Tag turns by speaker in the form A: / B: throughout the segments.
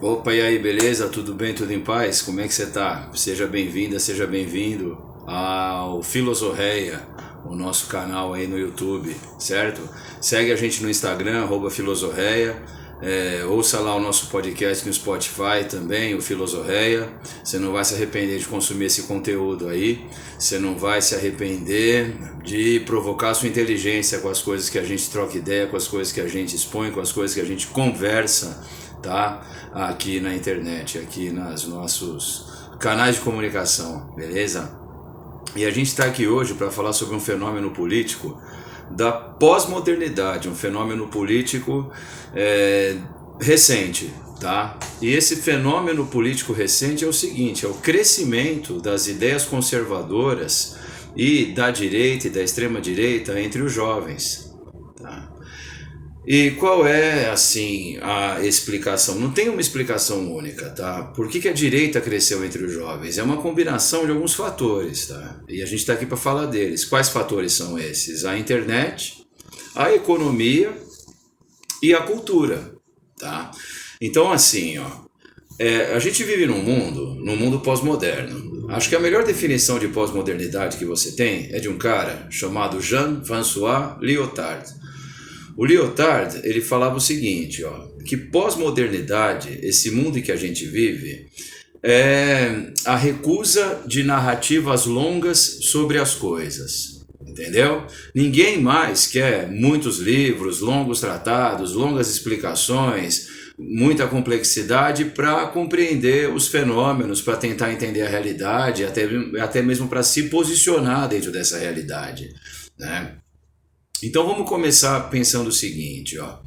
A: Opa, e aí, beleza? Tudo bem? Tudo em paz? Como é que você tá? Seja bem-vinda, seja bem-vindo ao Filosofia, o nosso canal aí no YouTube, certo? Segue a gente no Instagram, @Filosofia. Ouça lá o nosso podcast no Spotify também, o Filosofia. Você não vai se arrepender de consumir esse conteúdo aí. Você não vai se arrepender de provocar sua inteligência com as coisas que a gente troca ideia, com as coisas que a gente expõe, com as coisas que a gente conversa, tá? Aqui na internet, aqui nos nossos canais de comunicação, beleza? E a gente está aqui hoje para falar sobre um fenômeno político da pós-modernidade, um fenômeno político recente, tá? E esse fenômeno político recente é o seguinte, é o crescimento das ideias conservadoras e da direita e da extrema-direita entre os jovens, tá? E qual é, assim, a explicação? Não tem uma explicação única, tá? Por que a direita cresceu entre os jovens? É uma combinação de alguns fatores, tá? E a gente está aqui para falar deles. Quais fatores são esses? A internet, a economia e a cultura, tá? Então, assim, ó, a gente vive num mundo pós-moderno. Acho que a melhor definição de pós-modernidade que você tem é de um cara chamado Jean-François Lyotard. O Lyotard, ele falava o seguinte, ó, que pós-modernidade, esse mundo em que a gente vive, é a recusa de narrativas longas sobre as coisas, entendeu? Ninguém mais quer muitos livros, longos tratados, longas explicações, muita complexidade para compreender os fenômenos, para tentar entender a realidade, até mesmo para se posicionar dentro dessa realidade, né? Então vamos começar pensando o seguinte, ó.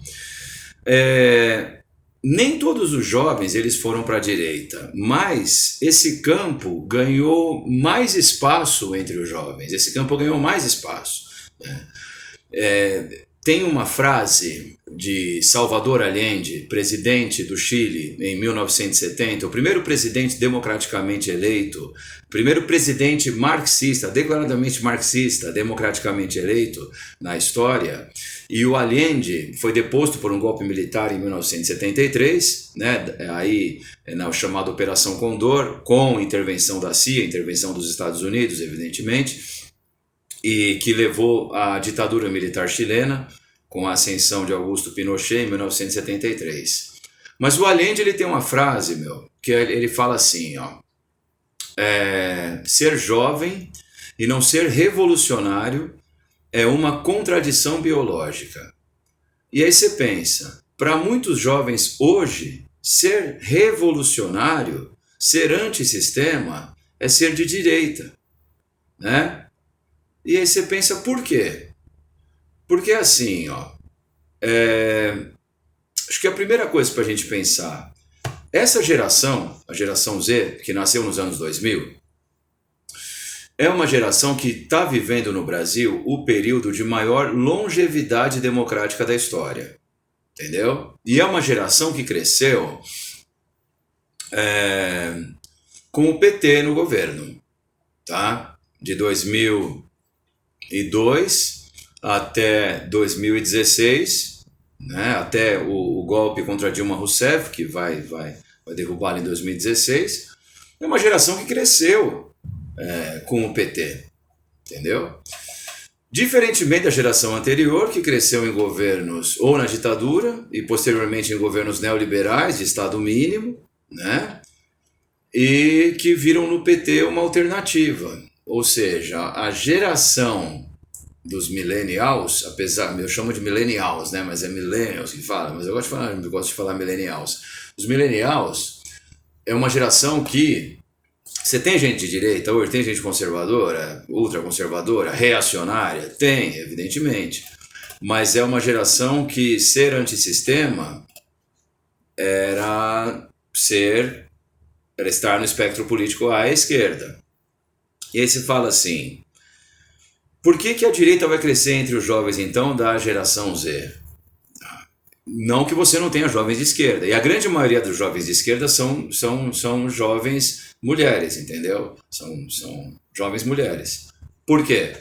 A: Nem todos os jovens eles foram para a direita, mas esse campo ganhou mais espaço entre os jovens, esse campo ganhou mais espaço, né? Tem uma frase de Salvador Allende, presidente do Chile em 1970, o primeiro presidente democraticamente eleito, primeiro presidente marxista, declaradamente marxista, democraticamente eleito na história. E o Allende foi deposto por um golpe militar em 1973, né, aí na chamada Operação Condor, com intervenção da CIA, intervenção dos Estados Unidos, evidentemente, e que levou à ditadura militar chilena, com a ascensão de Augusto Pinochet em 1973. Mas o Allende ele tem uma frase, que ele fala assim, ó, ser jovem e não ser revolucionário é uma contradição biológica. E aí você pensa, para muitos jovens hoje, ser revolucionário, ser antissistema, é ser de direita, né? E aí você pensa, por quê? Porque assim, ó, acho que a primeira coisa para a gente pensar, essa geração, a geração Z, que nasceu nos anos 2000, é uma geração que está vivendo no Brasil o período de maior longevidade democrática da história, entendeu? E é uma geração que cresceu com o PT no governo, tá? De 2002 até 2016, né, até o golpe contra Dilma Rousseff, que vai derrubá-la em 2016, é uma geração que cresceu com o PT, entendeu? Diferentemente da geração anterior, que cresceu em governos ou na ditadura e posteriormente em governos neoliberais de Estado mínimo, né, e que viram no PT uma alternativa. Ou seja, a geração dos millennials, apesar, eu chamo de millennials, né, mas é millennials que fala, mas eu gosto de falar millennials. Os millennials é uma geração que você tem gente de direita hoje, tem gente conservadora, ultraconservadora, reacionária, tem, evidentemente, mas é uma geração que ser antissistema era estar no espectro político à esquerda. E aí se fala assim, por que a direita vai crescer entre os jovens, então, da geração Z? Não que você não tenha jovens de esquerda. E a grande maioria dos jovens de esquerda são jovens mulheres, entendeu? São jovens mulheres. Por quê?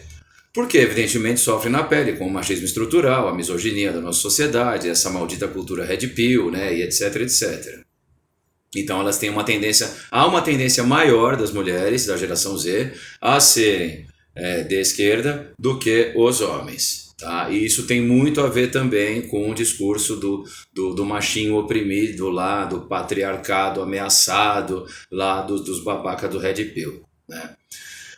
A: Porque, evidentemente, sofrem na pele com o machismo estrutural, a misoginia da nossa sociedade, essa maldita cultura red pill, né, e etc, etc. Então elas têm uma tendência, há uma tendência maior das mulheres da geração Z a serem de esquerda do que os homens. Tá? E isso tem muito a ver também com o discurso do machinho oprimido lá, do patriarcado ameaçado, lá dos babacas do Red Pill. Né?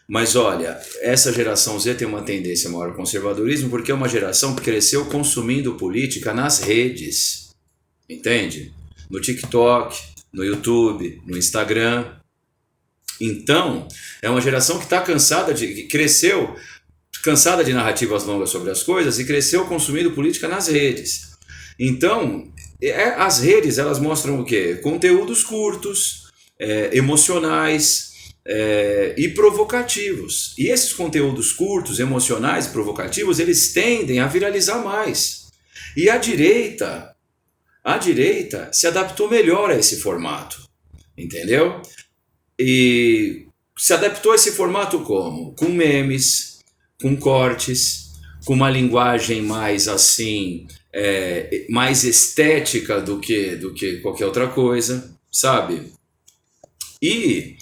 A: Mas olha, essa geração Z tem uma tendência maior ao conservadorismo porque é uma geração que cresceu consumindo política nas redes, entende? No TikTok, no YouTube, no Instagram. Então, é uma geração que está que cresceu cansada de narrativas longas sobre as coisas e cresceu consumindo política nas redes. Então, as redes elas mostram o quê? Conteúdos curtos, emocionais, e provocativos. E esses conteúdos curtos, emocionais e provocativos, eles tendem a viralizar mais. E a direita se adaptou melhor a esse formato, entendeu? E se adaptou a esse formato como? Com memes, com cortes, com uma linguagem mais assim, mais estética do que qualquer outra coisa, sabe? E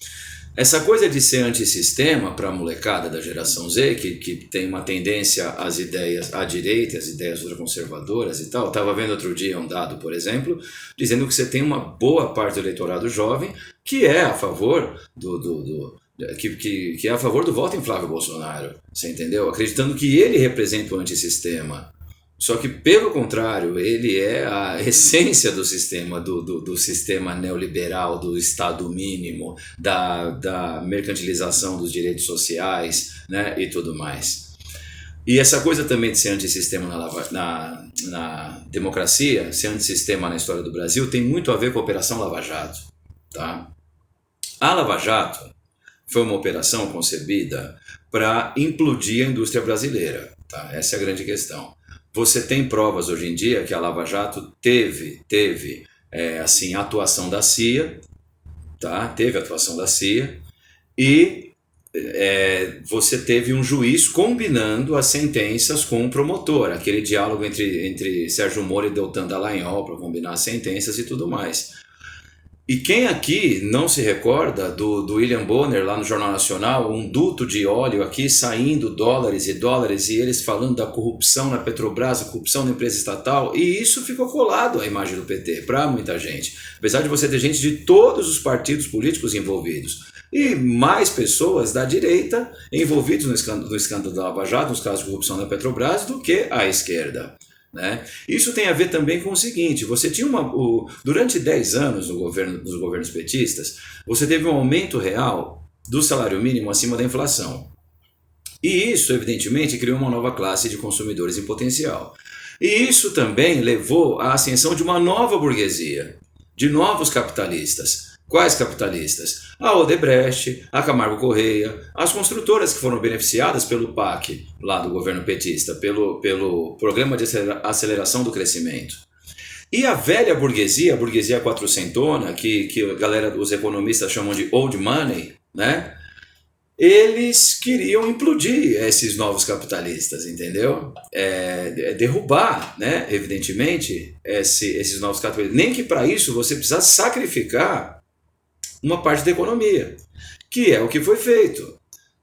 A: essa coisa de ser antissistema para a molecada da geração Z, que tem uma tendência às ideias à direita, às ideias ultraconservadoras e tal. Estava vendo outro dia um dado, por exemplo, dizendo que você tem uma boa parte do eleitorado jovem que é a favor que é a favor do voto em Flávio Bolsonaro, você entendeu? Acreditando que ele representa o antissistema. Só que, pelo contrário, ele é a essência do sistema, do sistema neoliberal, do Estado mínimo, da mercantilização dos direitos sociais, né, e tudo mais. E essa coisa também de ser antissistema na democracia, ser antissistema na história do Brasil, tem muito a ver com a Operação Lava Jato. Tá? A Lava Jato foi uma operação concebida para implodir a indústria brasileira. Tá? Essa é a grande questão. Você tem provas hoje em dia que a Lava Jato teve assim, atuação da CIA, tá? Teve atuação da CIA, e você teve um juiz combinando as sentenças com o promotor, aquele diálogo entre Sérgio Moro e Deltan Dallagnol para combinar as sentenças e tudo mais. E quem aqui não se recorda do William Bonner lá no Jornal Nacional, um duto de óleo aqui saindo dólares e dólares e eles falando da corrupção na Petrobras, a corrupção na empresa estatal, e isso ficou colado à imagem do PT para muita gente. Apesar de você ter gente de todos os partidos políticos envolvidos e mais pessoas da direita envolvidos no escândalo da Lava Jato, nos casos de corrupção na Petrobras, do que a esquerda. Né? Isso tem a ver também com o seguinte, você tinha durante 10 anos dos governos petistas, você teve um aumento real do salário mínimo acima da inflação. E isso, evidentemente, criou uma nova classe de consumidores em potencial. E isso também levou à ascensão de uma nova burguesia, de novos capitalistas. Quais capitalistas? A Odebrecht, a Camargo Correia, as construtoras que foram beneficiadas pelo PAC, lá do governo petista, pelo Programa de Aceleração do Crescimento. E a velha burguesia, a burguesia quatrocentona, que a galera, os economistas chamam de old money, né? Eles queriam implodir esses novos capitalistas, entendeu? Derrubar, né, evidentemente, esses novos capitalistas. Nem que para isso você precisasse sacrificar uma parte da economia, que é o que foi feito.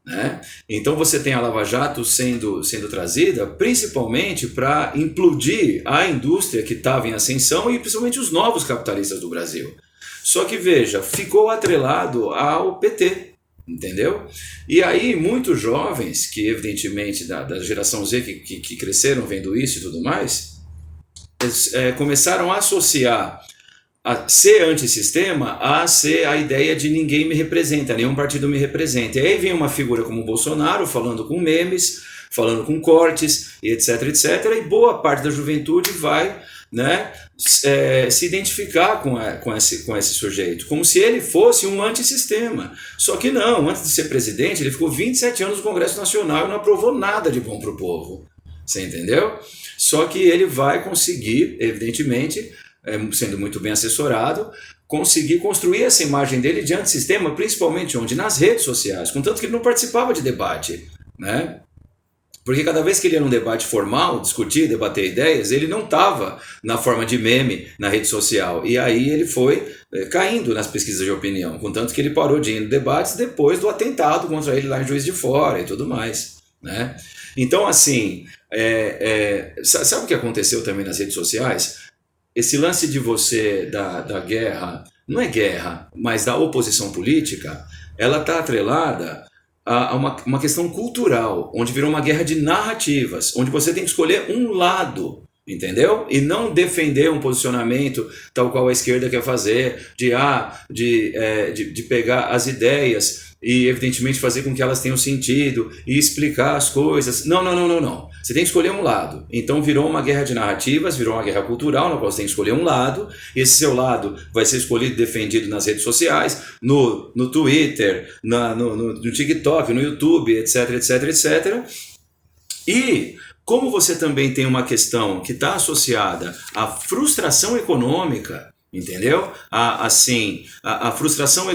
A: Né? Então você tem a Lava Jato sendo trazida principalmente para implodir a indústria que estava em ascensão e principalmente os novos capitalistas do Brasil. Só que veja, ficou atrelado ao PT, entendeu? E aí muitos jovens, que evidentemente da geração Z que cresceram vendo isso e tudo mais, eles, começaram a associar a ser antissistema a ser a ideia de ninguém me representa, nenhum partido me representa. E aí vem uma figura como o Bolsonaro falando com memes, falando com cortes, e etc, etc. E boa parte da juventude vai, né, se identificar com esse sujeito, como se ele fosse um antissistema. Só que não, antes de ser presidente, ele ficou 27 anos no Congresso Nacional e não aprovou nada de bom para o povo. Você entendeu? Só que ele vai conseguir, evidentemente, sendo muito bem assessorado, conseguir construir essa imagem dele de antissistema, principalmente onde? Nas redes sociais, contanto que ele não participava de debate, né? Porque cada vez que ele ia num debate formal, discutir, debater ideias, ele não estava na forma de meme na rede social. E aí ele foi caindo nas pesquisas de opinião, contanto que ele parou de ir em debates depois do atentado contra ele lá em Juiz de Fora e tudo mais, né? Então, assim, sabe o que aconteceu também nas redes sociais? Esse lance de você, da guerra, não é guerra, mas da oposição política, ela está atrelada a uma questão cultural, onde virou uma guerra de narrativas, onde você tem que escolher um lado, entendeu? E não defender um posicionamento tal qual a esquerda quer fazer, de pegar as ideias e evidentemente fazer com que elas tenham sentido e explicar as coisas. Não. Você tem que escolher um lado. Então virou uma guerra de narrativas, virou uma guerra cultural, na qual você tem que escolher um lado, e esse seu lado vai ser escolhido e defendido nas redes sociais, no Twitter, no TikTok, no YouTube, etc. E como você também tem uma questão que está associada à frustração econômica, entendeu? A frustração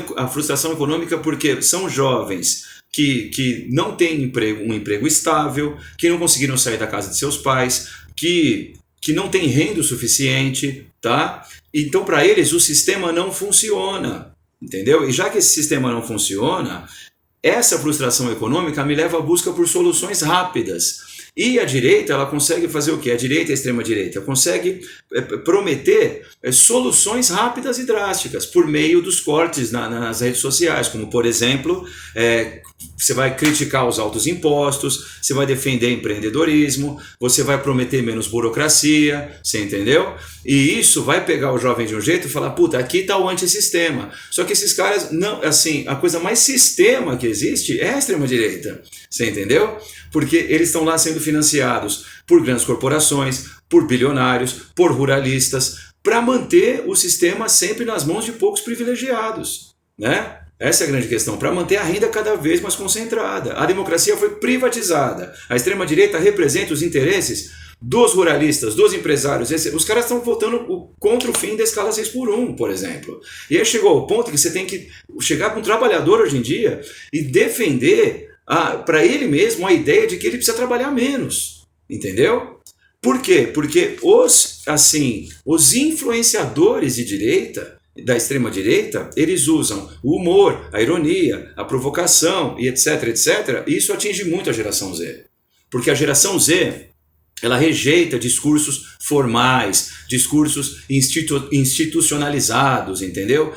A: econômica, porque são jovens que não têm um emprego estável, que não conseguiram sair da casa de seus pais, que não têm renda o suficiente, tá? Então, para eles, o sistema não funciona, entendeu? E já que esse sistema não funciona, essa frustração econômica me leva à busca por soluções rápidas. E a direita, ela consegue fazer o quê? A direita e a extrema-direita consegue prometer soluções rápidas e drásticas por meio dos cortes nas redes sociais, como, por exemplo, você vai criticar os altos impostos, você vai defender empreendedorismo, você vai prometer menos burocracia, você entendeu? E isso vai pegar o jovem de um jeito e falar, puta, aqui está o antissistema. Só que esses caras, não, assim, a coisa mais sistema que existe é a extrema-direita, você entendeu? Porque eles estão lá sendo financiados por grandes corporações, por bilionários, por ruralistas, para manter o sistema sempre nas mãos de poucos privilegiados, né? Essa é a grande questão, para manter a renda cada vez mais concentrada. A democracia foi privatizada. A extrema-direita representa os interesses dos ruralistas, dos empresários. Os caras estão votando contra o fim da escala 6x1, por exemplo. E aí chegou ao ponto que você tem que chegar com um trabalhador hoje em dia e defender para ele mesmo a ideia de que ele precisa trabalhar menos. Entendeu? Por quê? Porque os influenciadores de direita, da extrema-direita, eles usam o humor, a ironia, a provocação e etc, e isso atinge muito a geração Z. Porque a geração Z, ela rejeita discursos formais, discursos institucionalizados, entendeu?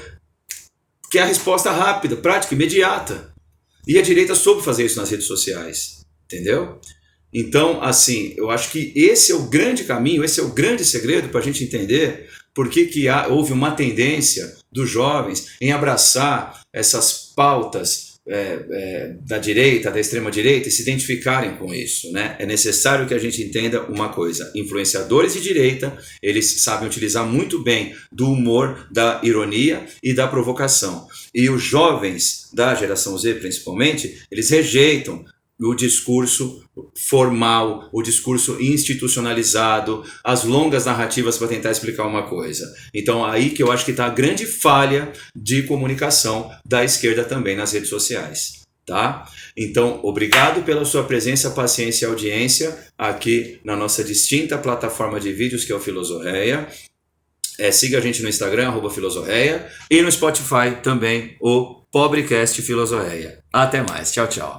A: Que é a resposta rápida, prática, imediata. E a direita soube fazer isso nas redes sociais, entendeu? Então, assim, eu acho que esse é o grande caminho, esse é o grande segredo para a gente entender por que houve uma tendência dos jovens em abraçar essas pautas da direita, da extrema-direita e se identificarem com isso, né? É necessário que a gente entenda uma coisa: influenciadores de direita, eles sabem utilizar muito bem do humor, da ironia e da provocação. E os jovens da geração Z, principalmente, eles rejeitam o discurso formal, o discurso institucionalizado, as longas narrativas para tentar explicar uma coisa. Então aí que eu acho que está a grande falha de comunicação da esquerda também nas redes sociais, tá? Então, obrigado pela sua presença, paciência e audiência aqui na nossa distinta plataforma de vídeos que é o Filosoféia. Siga a gente no Instagram, @Filosoféia, e no Spotify também, o Pobrecast Filosoféia. Até mais, tchau, tchau.